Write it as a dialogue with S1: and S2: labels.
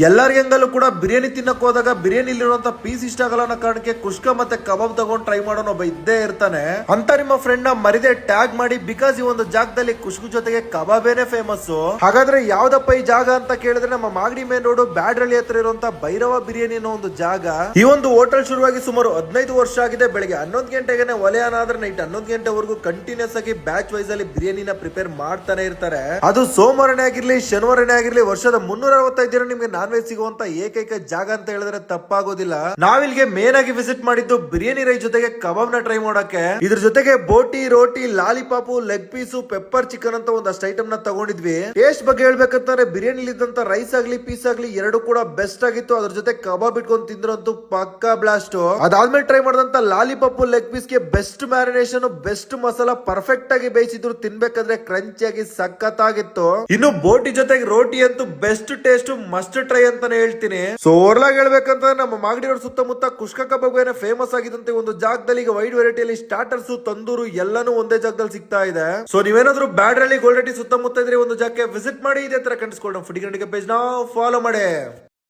S1: ಎಲ್ಲರಿಗಂಗಲ್ಲೂ ಕೂಡ ಬಿರಿಯಾನಿ ತಿನ್ನಕ್ ಹೋದಾಗ ಬಿರಿಯಾನಿ ಇಲ್ಲಿರುವಂತ ಪೀಸ್ ಇಷ್ಟ ಆಗಲ್ಲ ಅನ್ನೋ ಕಾರಣಕ್ಕೆ ಕುಷ್ಕ ಮತ್ತೆ ಕಬಾಬ್ ತಗೊಂಡ್ ಟ್ರೈ ಮಾಡೋನು ಒಬ್ಬ ಇದ್ದೇ ಇರ್ತಾನೆ. ಅಂತ ನಿಮ್ಮ ಫ್ರೆಂಡ್ ನ ಮರಿದೆ ಟ್ಯಾಗ್ ಮಾಡಿ, ಬಿಕಾಸ್ ಈ ಒಂದು ಜಾಗದಲ್ಲಿ ಕುಷ್ಕು ಜೊತೆಗೆ ಕಬಾಬೇನೆ ಫೇಮಸ್. ಹಾಗಾದ್ರೆ ಯಾವ್ದಪ್ಪ ಈ ಜಾಗ ಅಂತ ಕೇಳಿದ್ರೆ, ನಮ್ಮ ಮಾಗಡಿ ಮೇನ್ ರೋಡ್ ಬ್ಯಾಡ್ರಳ್ಳಿ ಹತ್ರ ಇರುವಂತ ಭೈರವ ಬಿರಿಯಾನಿ ಅನ್ನೋ ಒಂದು ಜಾಗ. ಈ ಒಂದು ಹೋಟೆಲ್ ಶುರುವಾಗಿ ಸುಮಾರು 15 ವರ್ಷ ಆಗಿದೆ. ಬೆಳಿಗ್ಗೆ 11 ಗಂಟೆಗೆ ಒಲೆ ಆದ್ರೆ ನೈಟ್ 11 ಗಂಟೆವರೆಗೂ ಕಂಟಿನ್ಯೂಸ್ ಆಗಿ ಬ್ಯಾಚ್ ವೈಸ್ ಅಲ್ಲಿ ಬಿರಿಯಾನಿನ ಪ್ರಿಪೇರ್ ಮಾಡ್ತಾನೆ ಇರ್ತಾರೆ. ಅದು ಸೋಮವಾರನೇ ಆಗಿರ್ಲಿ ಶನಿವಾರನೇ ಆಗಿರ್ಲಿ, ವರ್ಷದ 365 ದಿನ ನಿಮ್ಗೆ ನಾನ್ ವೆಜ್ ಸಿಗುವಂತ ಏಕೈಕ ಜಾಗ ಅಂತ ಹೇಳಿದ್ರೆ ತಪ್ಪಾಗೋದಿಲ್ಲ. ನಾವಿಲ್ಗೆ ಮೇನ್ ಆಗಿ ವಿಸಿಟ್ ಮಾಡಿದ್ದು ಬಿರಿಯಾನಿ ರೈಸ್ ಜೊತೆಗೆ ಕಬಾಬ್ ನ ಟ್ರೈ ಮಾಡಕ್ಕೆ. ಇದ್ರ ಜೊತೆಗೆ ಬೋಟಿ, ರೋಟಿ, lollipop, leg piece, pepper chicken ಅಂತ ಒಂದಷ್ಟು ಐಟಮ್ ನ ತಗೊಂಡಿದ್ವಿ. ಟೇಸ್ಟ್ ಬಗ್ಗೆ ಹೇಳ್ಬೇಕಂತಂದ್ರೆ ಬಿರಿಯಾನಿ ಇದ್ದಂತ ರೈಸ್ ಆಗ್ಲಿ ಪೀಸ್ ಆಗ್ಲಿ ಎರಡು ಕೂಡ ಬೆಸ್ಟ್ ಆಗಿತ್ತು. ಅದ್ರ ಜೊತೆ ಕಬಾಬ್ ಇಟ್ಕೊಂಡು ತಿಂದ್ರಂತೂ ಪಕ್ಕಾ ಬ್ಲಾಸ್ಟ್. ಅದಾದ್ಮೇಲೆ ಟ್ರೈ ಮಾಡಿದಂತ ಲಾಲಿಪಾಪು, ಲೆಗ್ ಪೀಸ್ ಗೆ best marination, best masala perfect ಆಗಿ ಬೇಯಿಸಿದ್ರು. ತಿನ್ಬೇಕಾದ್ರೆ ಕ್ರಂಚಿಯಾಗಿ ಸಖತ್ತಾಗಿತ್ತು. ಇನ್ನು ಬೋಟಿ ಜೊತೆಗೆ ರೋಟಿ ಅಂತೂ ಬೆಸ್ಟ್ ಟೇಸ್ಟ್, ಮಸ್ಟ್ ಟ್ರೈ ಅಂತಾನೆ ಹೇಳ್ತೀನಿ. ಸೊ ಓರ್ಲಾಗ್ ಹೇಳ್ಬೇಕಂತ ನಮ್ಮ ಮಾಗಡಿ ರೋಡ್ ಸುತ್ತಮುತ್ತ ಕುಷ್ಕ ಕಬಾಬ್ ಫೇಮಸ್ ಆಗಿದಂತೆ ಒಂದು ಜಾಗದಲ್ಲಿ ಈಗ ವೈಡ್ ವೆರೈಟಿಯಲ್ಲಿ ಸ್ಟಾರ್ಟರ್ಸ್, ತಂದೂರು ಎಲ್ಲಾನು ಒಂದೇ ಜಾಗದಲ್ಲಿ ಸಿಗ್ತಾ ಇದೆ. ಸೊ ನೀವೇನಾದ್ರೂ ಬ್ಯಾಡ್ರಳ್ಳಿ ಗೋಲ್ಡಟ್ಟಿ ಸುತ್ತಮುತ್ತ ಇದ್ರೆ ಒಂದು ಜಾಗಕ್ಕೆ ವಿಸಿಟ್ ಮಾಡಿ. ಇದೇ ತರ ಕಂಡಿಸ್ಕೊಂಡು ಫುಡ್ ಪೇಜ್ ನ ಫಾಲೋ ಮಾಡಿ.